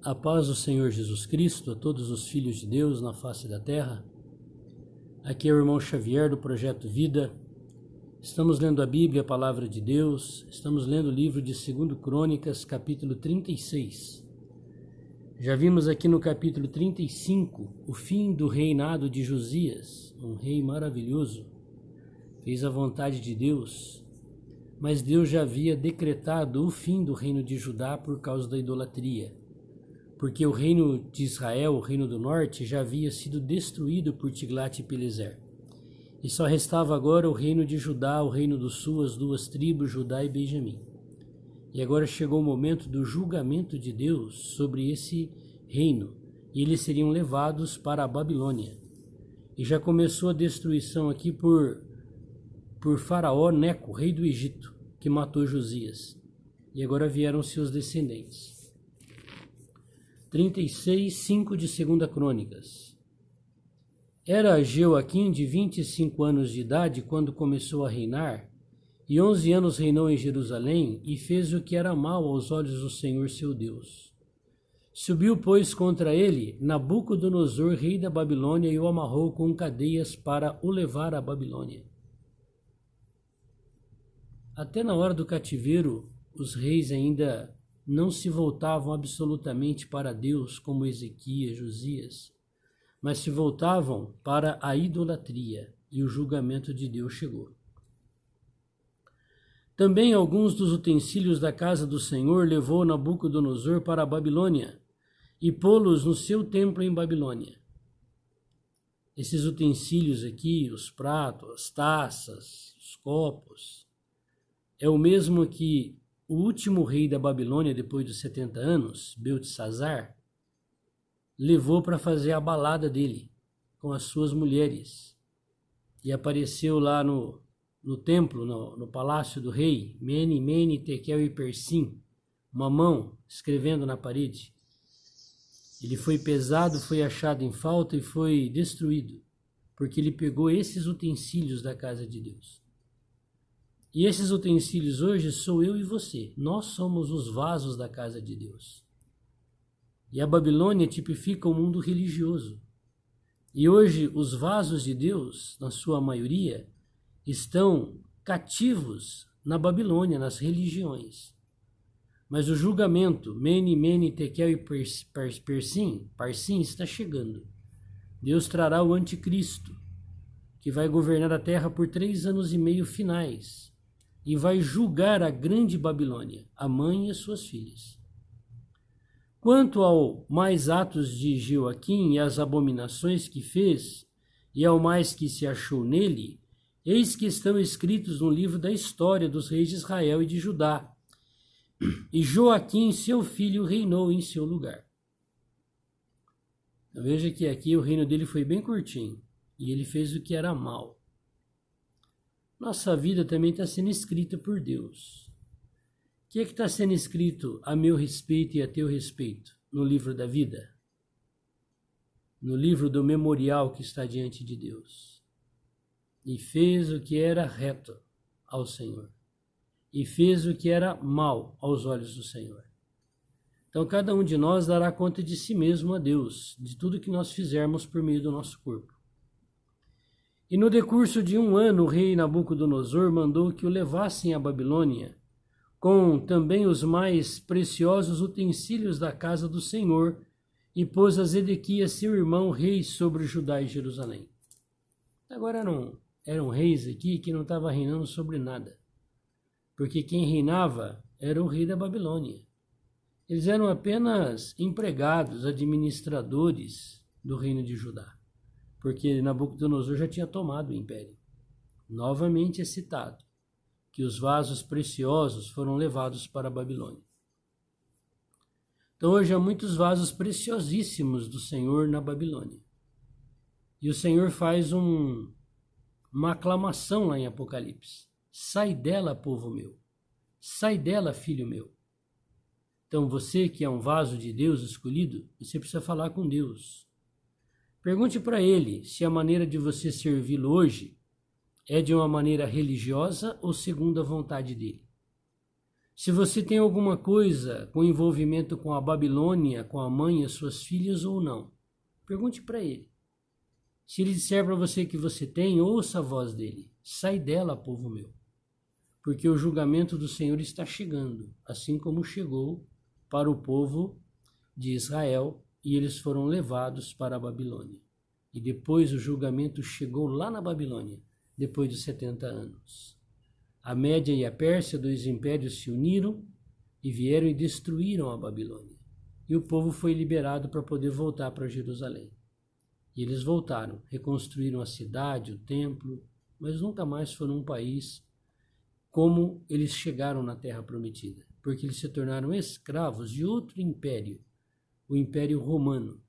A paz do Senhor Jesus Cristo a todos os filhos de Deus na face da terra. Aqui é o irmão Xavier do Projeto Vida. Estamos lendo a Bíblia, a Palavra de Deus. Estamos lendo o livro de 2 Crônicas, capítulo 36. Já vimos aqui no capítulo 35 o fim do reinado de Josias, um rei maravilhoso. Fez a vontade de Deus, mas Deus já havia decretado o fim do reino de Judá por causa da idolatria. Porque o reino de Israel, o reino do norte, já havia sido destruído por Tiglat-Pileser. E só restava agora o reino de Judá, o reino do sul, as duas tribos, Judá e Benjamim. E agora chegou o momento do julgamento de Deus sobre esse reino, e eles seriam levados para a Babilônia. E já começou a destruição aqui por Faraó Neco, rei do Egito, que matou Josias. E agora vieram seus descendentes. 36, 5 de 2 Crônicas. Era Jeoaquim de 25 anos de idade quando começou a reinar, e 11 anos reinou em Jerusalém, e fez o que era mal aos olhos do Senhor seu Deus. Subiu, pois, contra ele Nabucodonosor, rei da Babilônia, e o amarrou com cadeias para o levar à Babilônia. Até na hora do cativeiro, os reis ainda não se voltavam absolutamente para Deus, como Ezequias, Josias, mas se voltavam para a idolatria, e o julgamento de Deus chegou. Também alguns dos utensílios da casa do Senhor levou Nabucodonosor para a Babilônia, e pô-los no seu templo em Babilônia. Esses utensílios aqui, os pratos, as taças, os copos, é o mesmo que o último rei da Babilônia, depois dos 70 anos, Beltesazar, levou para fazer a balada dele com as suas mulheres. E apareceu lá no templo, no palácio do rei, Mene, Mene, Tekel e Persim, uma mão escrevendo na parede. Ele foi pesado, foi achado em falta e foi destruído, porque ele pegou esses utensílios da casa de Deus. E esses utensílios hoje sou eu e você. Nós somos os vasos da casa de Deus. E a Babilônia tipifica o mundo religioso. E hoje os vasos de Deus, na sua maioria, estão cativos na Babilônia, nas religiões. Mas o julgamento, Mene, Mene, Tekel e Parsim, está chegando. Deus trará o anticristo, que vai governar a terra por 3 anos e meio finais. E vai julgar a grande Babilônia, a mãe e as suas filhas. Quanto ao mais atos de Jeoaquim e as abominações que fez, e ao mais que se achou nele, eis que estão escritos no livro da história dos reis de Israel e de Judá. E Joaquim, seu filho, reinou em seu lugar. Então, veja que aqui o reino dele foi bem curtinho, e ele fez o que era mal. Nossa vida também está sendo escrita por Deus. O que é que está sendo escrito a meu respeito e a teu respeito no livro da vida? No livro do memorial que está diante de Deus. E fez o que era reto ao Senhor. E fez o que era mal aos olhos do Senhor. Então cada um de nós dará conta de si mesmo a Deus, de tudo que nós fizermos por meio do nosso corpo. E no decurso de 1 ano, o rei Nabucodonosor mandou que o levassem à Babilônia, com também os mais preciosos utensílios da casa do Senhor, e pôs a Zedequias, seu irmão, rei sobre Judá e Jerusalém. Agora eram reis aqui que não estavam reinando sobre nada, porque quem reinava era o rei da Babilônia. Eles eram apenas empregados, administradores do reino de Judá, porque Nabucodonosor já tinha tomado o império. Novamente é citado que os vasos preciosos foram levados para a Babilônia. Então hoje há muitos vasos preciosíssimos do Senhor na Babilônia. E o Senhor faz uma aclamação lá em Apocalipse. Sai dela, povo meu. Sai dela, filho meu. Então você que é um vaso de Deus escolhido, você precisa falar com Deus. Pergunte para ele se a maneira de você servi-lo hoje é de uma maneira religiosa ou segundo a vontade dele. se você tem alguma coisa com envolvimento com a Babilônia, com a mãe e as suas filhas ou não. Pergunte para ele. Se ele disser para você que você tem, ouça a voz dele. Sai dela, povo meu. Porque o julgamento do Senhor está chegando, assim como chegou para o povo de Israel, e eles foram levados para a Babilônia. E depois o julgamento chegou lá na Babilônia, depois de 70 anos. A Média e a Pérsia, dois impérios, se uniram e vieram e destruíram a Babilônia. E o povo foi liberado para poder voltar para Jerusalém. E eles voltaram, reconstruíram a cidade, o templo, mas nunca mais foram um país como eles chegaram na Terra Prometida, porque eles se tornaram escravos de outro império, o Império Romano.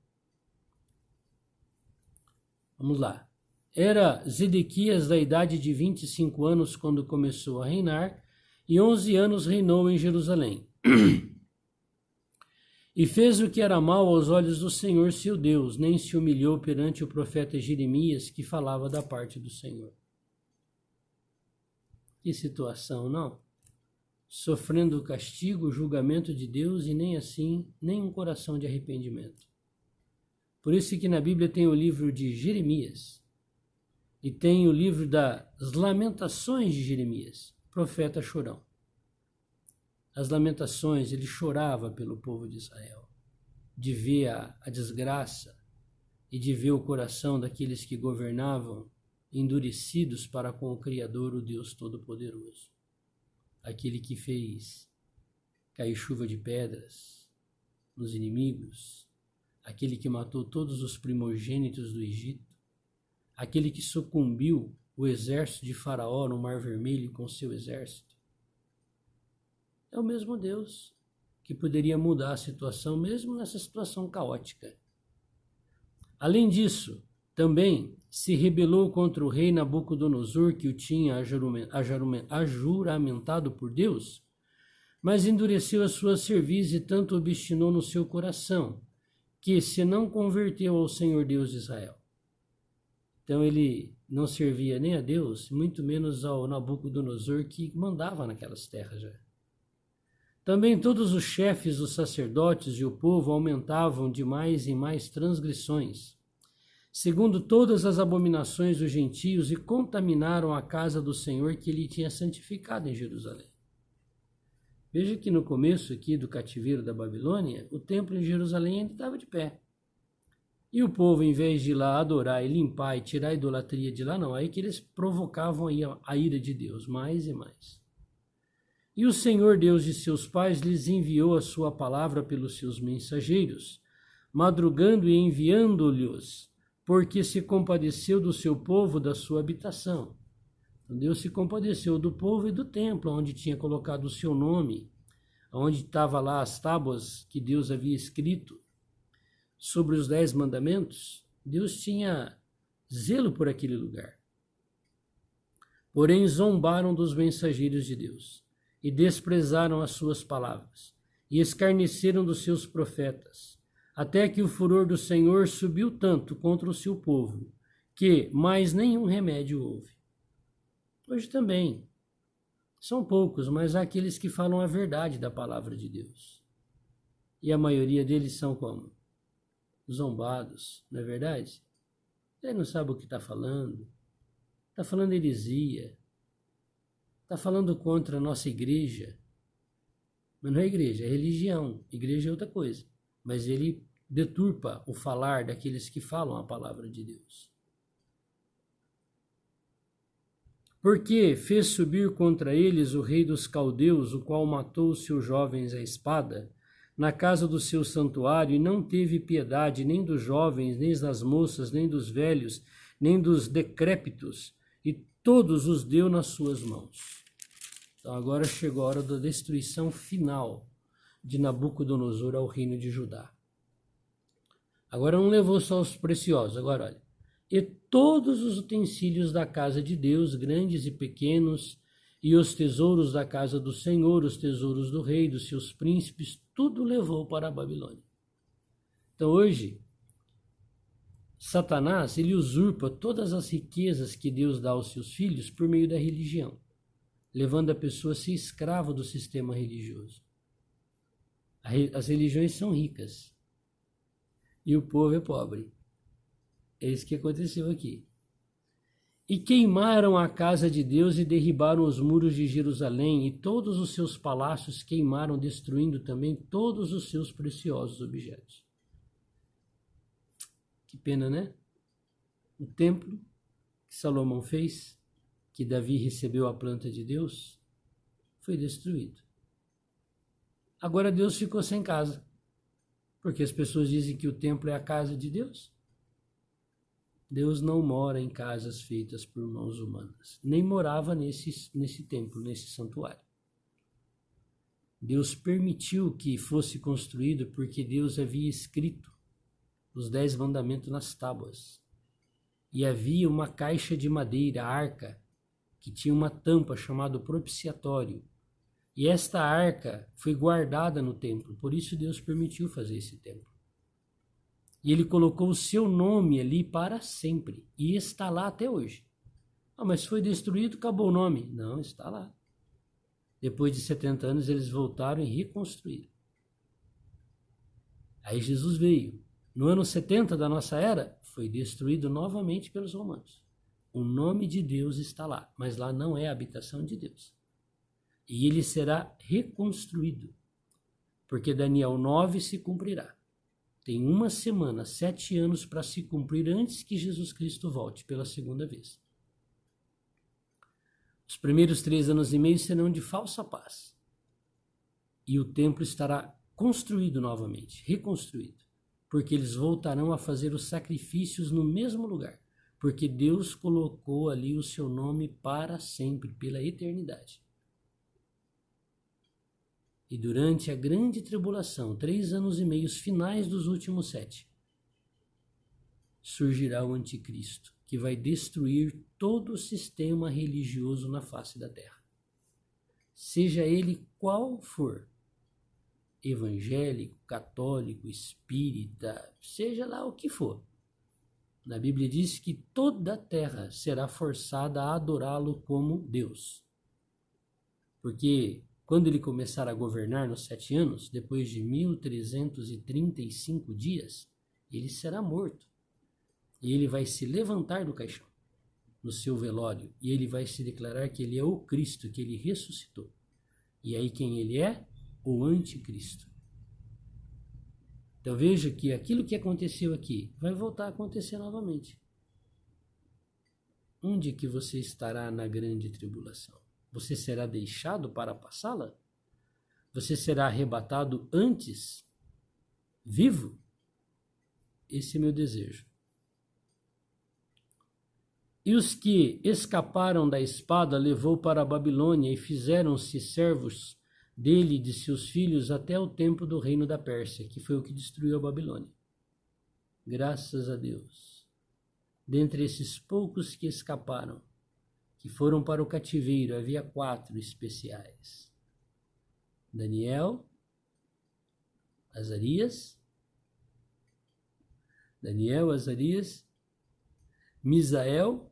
Vamos lá. Era Zedequias da idade de 25 anos quando começou a reinar, e 11 anos reinou em Jerusalém. E fez o que era mal aos olhos do Senhor seu Deus, nem se humilhou perante o profeta Jeremias, que falava da parte do Senhor. Que situação, não? Sofrendo o castigo, o julgamento de Deus, e nem assim, nem um coração de arrependimento. Por isso que na Bíblia tem o livro de Jeremias, e tem o livro das Lamentações de Jeremias, profeta chorão. As lamentações, ele chorava pelo povo de Israel, de ver a desgraça e de ver o coração daqueles que governavam endurecidos para com o Criador, o Deus Todo-Poderoso. Aquele que fez cair chuva de pedras nos inimigos, aquele que matou todos os primogênitos do Egito, aquele que sucumbiu o exército de Faraó no Mar Vermelho com seu exército. É o mesmo Deus que poderia mudar a situação, mesmo nessa situação caótica. Além disso, também se rebelou contra o rei Nabucodonosor, que o tinha ajuramentado por Deus, mas endureceu a sua cerviz e tanto obstinou no seu coração, que se não converteu ao Senhor Deus de Israel. Então ele não servia nem a Deus, muito menos ao Nabucodonosor, que mandava naquelas terras já. Também todos os chefes, os sacerdotes e o povo aumentavam de mais em mais transgressões, segundo todas as abominações dos gentios, e contaminaram a casa do Senhor que ele tinha santificado em Jerusalém. Veja que no começo aqui do cativeiro da Babilônia, o templo em Jerusalém ainda estava de pé. E o povo, em vez de ir lá adorar e limpar e tirar a idolatria de lá, não, aí que eles provocavam a ira de Deus, mais e mais. E o Senhor Deus de seus pais lhes enviou a sua palavra pelos seus mensageiros, madrugando e enviando-lhes, porque se compadeceu do seu povo, da sua habitação. Então Deus se compadeceu do povo e do templo, onde tinha colocado o seu nome, onde estava lá as tábuas que Deus havia escrito sobre os 10 mandamentos. Deus tinha zelo por aquele lugar. Porém zombaram dos mensageiros de Deus, e desprezaram as suas palavras, e escarneceram dos seus profetas, até que o furor do Senhor subiu tanto contra o seu povo, que mais nenhum remédio houve. Hoje também, são poucos, mas há aqueles que falam a verdade da palavra de Deus. E a maioria deles são como? Zombados, não é verdade? Ele não sabe o que está falando heresia, está falando contra a nossa igreja. Mas não é igreja, é religião. Igreja é outra coisa. Mas ele deturpa o falar daqueles que falam a palavra de Deus. Porque fez subir contra eles o rei dos caldeus, o qual matou os seus jovens à espada, na casa do seu santuário, e não teve piedade nem dos jovens, nem das moças, nem dos velhos, nem dos decrépitos, e todos os deu nas suas mãos. Então agora chegou a hora da destruição final de Nabucodonosor ao reino de Judá. Agora não levou só os preciosos, agora olha. E todos os utensílios da casa de Deus, grandes e pequenos, e os tesouros da casa do Senhor, os tesouros do rei, dos seus príncipes, tudo levou para a Babilônia. Então hoje, Satanás, ele usurpa todas as riquezas que Deus dá aos seus filhos por meio da religião. levando a pessoa a ser escrava do sistema religioso. As religiões são ricas e o povo é pobre. É isso que aconteceu aqui. E queimaram a casa de Deus e derribaram os muros de Jerusalém, e todos os seus palácios queimaram, destruindo também todos os seus preciosos objetos. Que pena, né? O templo que Salomão fez, que Davi recebeu a planta de Deus, foi destruído. Agora Deus ficou sem casa, porque as pessoas dizem que o templo é a casa de Deus. Deus não mora em casas feitas por mãos humanas, nem morava nesse templo, nesse santuário. Deus permitiu que fosse construído porque Deus havia escrito os 10 mandamentos nas tábuas. E havia uma caixa de madeira, a arca, que tinha uma tampa chamada propiciatório. E esta arca foi guardada no templo, por isso Deus permitiu fazer esse templo. E ele colocou o seu nome ali para sempre. E está lá até hoje. Ah, mas foi destruído, acabou o nome. Não, está lá. Depois de 70 anos, eles voltaram e reconstruíram. Aí Jesus veio. No ano 70 da nossa era, foi destruído novamente pelos romanos. O nome de Deus está lá, mas lá não é a habitação de Deus. E ele será reconstruído, porque Daniel 9 se cumprirá. Tem 1 semana, 7 anos para se cumprir antes que Jesus Cristo volte pela segunda vez. Os primeiros 3 anos e meio serão de falsa paz. E o templo estará construído novamente, reconstruído, porque eles voltarão a fazer os sacrifícios no mesmo lugar, porque Deus colocou ali o seu nome para sempre, pela eternidade. E durante a grande tribulação, 3 anos e meio finais dos últimos 7, surgirá o anticristo, que vai destruir todo o sistema religioso na face da terra. Seja ele qual for, evangélico, católico, espírita, seja lá o que for. Na Bíblia diz que toda a terra será forçada a adorá-lo como Deus. Porque quando ele começar a governar nos 7 anos, depois de 1335 dias, ele será morto. E ele vai se levantar do caixão, no seu velório, e ele vai se declarar que ele é o Cristo, que ele ressuscitou. E aí quem ele é? O anticristo. Então veja que aquilo que aconteceu aqui vai voltar a acontecer novamente. Onde que você estará na grande tribulação? Você será deixado para passá-la? Você será arrebatado antes, vivo? Esse é meu desejo. E os que escaparam da espada levou para a Babilônia e fizeram-se servos dele e de seus filhos até o tempo do reino da Pérsia, que foi o que destruiu a Babilônia. Graças a Deus. Dentre esses poucos que escaparam, que foram para o cativeiro, havia 4 especiais: Daniel, Azarias, Misael,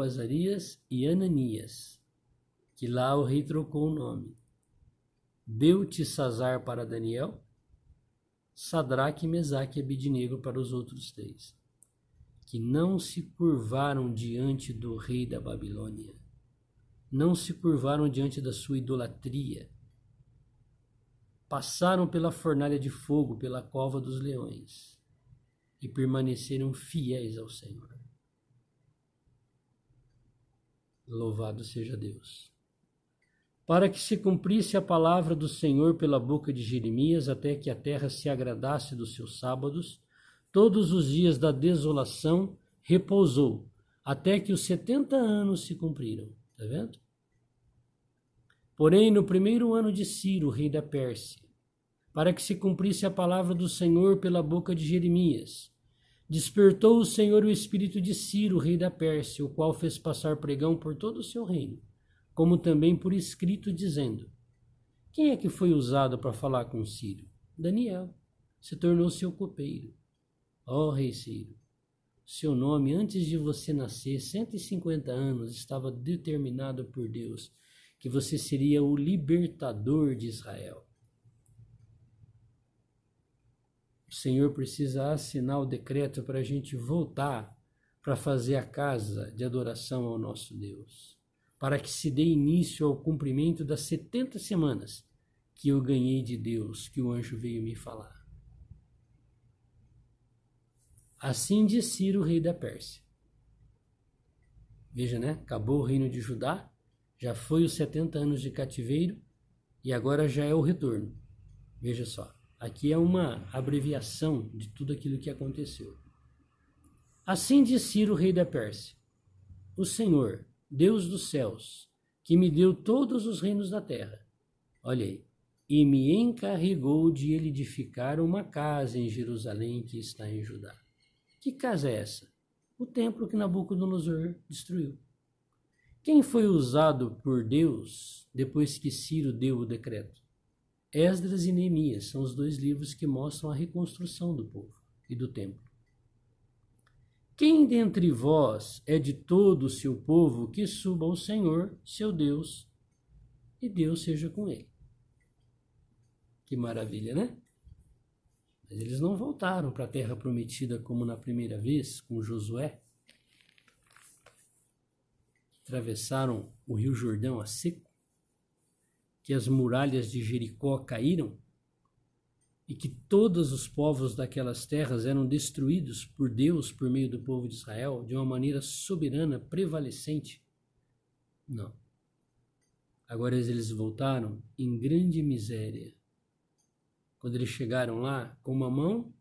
Azarias e Ananias, que lá o rei trocou o nome. Beltesazar para Daniel, Sadraque, Mesaque e Abidnego para os outros 3, que não se curvaram diante do rei da Babilônia, não se curvaram diante da sua idolatria, passaram pela fornalha de fogo, pela cova dos leões, e permaneceram fiéis ao Senhor. Louvado seja Deus. Para que se cumprisse a palavra do Senhor pela boca de Jeremias, até que a terra se agradasse dos seus sábados, todos os dias da desolação repousou, até que os 70 anos se cumpriram. Está vendo? Porém, no 1º ano de Ciro, rei da Pérsia, para que se cumprisse a palavra do Senhor pela boca de Jeremias, despertou o Senhor o espírito de Ciro, rei da Pérsia, o qual fez passar pregão por todo o seu reino, como também por escrito, dizendo: quem é que foi usado para falar com Ciro? Daniel. Se tornou seu copeiro. Ó rei Ciro, seu nome, antes de você nascer, 150 anos, estava determinado por Deus que você seria o libertador de Israel. O Senhor precisa assinar o decreto para a gente voltar para fazer a casa de adoração ao nosso Deus, para que se dê início ao cumprimento das 70 semanas que eu ganhei de Deus, que o anjo veio me falar. Assim diz Ciro, rei da Pérsia. Veja, né? Acabou o reino de Judá, já foi os 70 anos de cativeiro e agora já é o retorno. Veja só, aqui é uma abreviação de tudo aquilo que aconteceu. Assim diz Ciro, rei da Pérsia: o Senhor, Deus dos céus, que me deu todos os reinos da terra, olha aí, e me encarregou de ele edificar uma casa em Jerusalém que está em Judá. Que casa é essa? O templo que Nabucodonosor destruiu. Quem foi usado por Deus depois que Ciro deu o decreto? Esdras e Neemias são os dois livros que mostram a reconstrução do povo e do templo. Quem dentre vós é de todo o seu povo, que suba ao Senhor, seu Deus, e Deus seja com ele. Que maravilha, né? Mas eles não voltaram para a terra prometida como na primeira vez, com Josué. Atravessaram o rio Jordão a seco, que as muralhas de Jericó caíram e que todos os povos daquelas terras eram destruídos por Deus por meio do povo de Israel de uma maneira soberana, prevalecente. Não. Agora eles voltaram em grande miséria. Quando eles chegaram lá, com uma mão,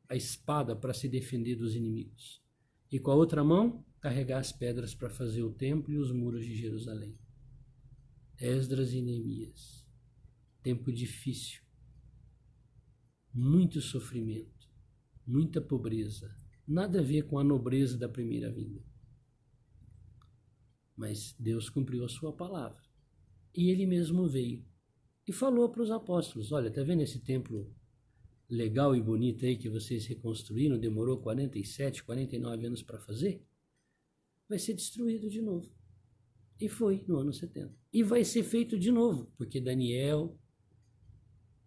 a espada para se defender dos inimigos, e com a outra mão, carregar as pedras para fazer o templo e os muros de Jerusalém. Esdras e Neemias. Tempo difícil. Muito sofrimento. Muita pobreza. Nada a ver com a nobreza da primeira vinda. Mas Deus cumpriu a sua palavra. E ele mesmo veio e falou para os apóstolos: olha, tá vendo esse templo legal e bonito aí que vocês reconstruíram? Demorou 47, 49 anos para fazer? Vai ser destruído de novo. E foi no ano 70. E vai ser feito de novo, porque Daniel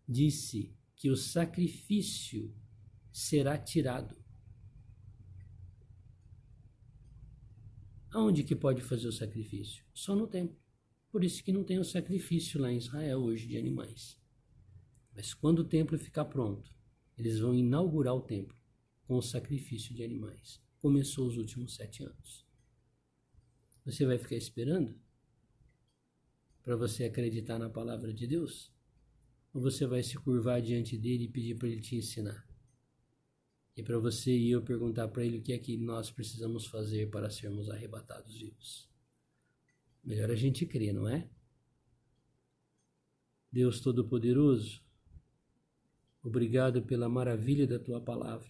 disse que o sacrifício será tirado. Aonde que pode fazer o sacrifício? Só no templo. Por isso que não tem o sacrifício lá em Israel hoje de animais. Mas quando o templo ficar pronto, eles vão inaugurar o templo com o sacrifício de animais. Começou os últimos 7 anos. Você vai ficar esperando para você acreditar na palavra de Deus? Ou você vai se curvar diante dele e pedir para ele te ensinar? E para você e eu perguntar para ele o que é que nós precisamos fazer para sermos arrebatados vivos? Melhor a gente crer, não é? Deus Todo-Poderoso, obrigado pela maravilha da tua palavra.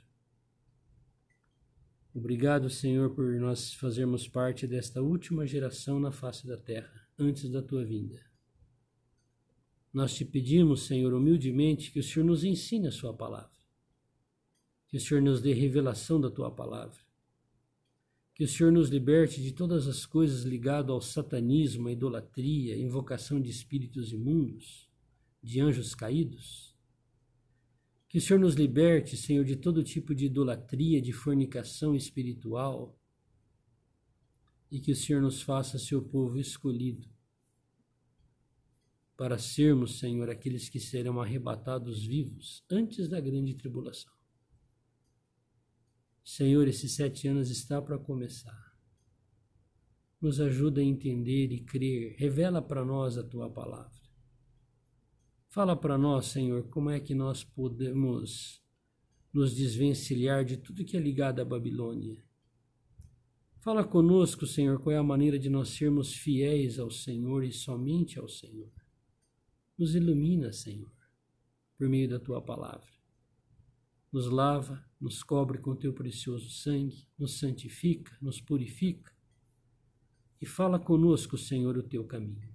Obrigado, Senhor, por nós fazermos parte desta última geração na face da terra, antes da tua vinda. Nós te pedimos, Senhor, humildemente, que o Senhor nos ensine a sua palavra, que o Senhor nos dê revelação da tua palavra, que o Senhor nos liberte de todas as coisas ligadas ao satanismo, à idolatria, à invocação de espíritos imundos, de anjos caídos. Que o Senhor nos liberte, Senhor, de todo tipo de idolatria, de fornicação espiritual, e que o Senhor nos faça seu povo escolhido, para sermos, Senhor, aqueles que serão arrebatados vivos antes da grande tribulação. Senhor, esses 7 anos está para começar. Nos ajuda a entender e crer. Revela para nós a tua palavra. Fala para nós, Senhor, como é que nós podemos nos desvencilhar de tudo que é ligado à Babilônia. Fala conosco, Senhor, qual é a maneira de nós sermos fiéis ao Senhor e somente ao Senhor. Nos ilumina, Senhor, por meio da tua palavra. Nos lava, nos cobre com teu precioso sangue, nos santifica, nos purifica e fala conosco, Senhor, o teu caminho.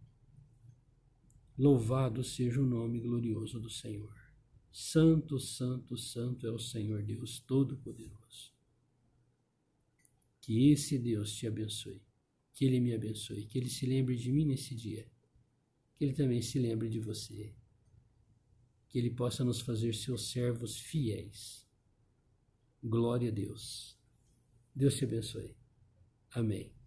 Louvado seja o nome glorioso do Senhor. Santo, santo, santo é o Senhor Deus Todo-Poderoso. Que esse Deus te abençoe, que Ele me abençoe, que Ele se lembre de mim nesse dia, que Ele também se lembre de você, que Ele possa nos fazer seus servos fiéis. Glória a Deus. Deus te abençoe. Amém.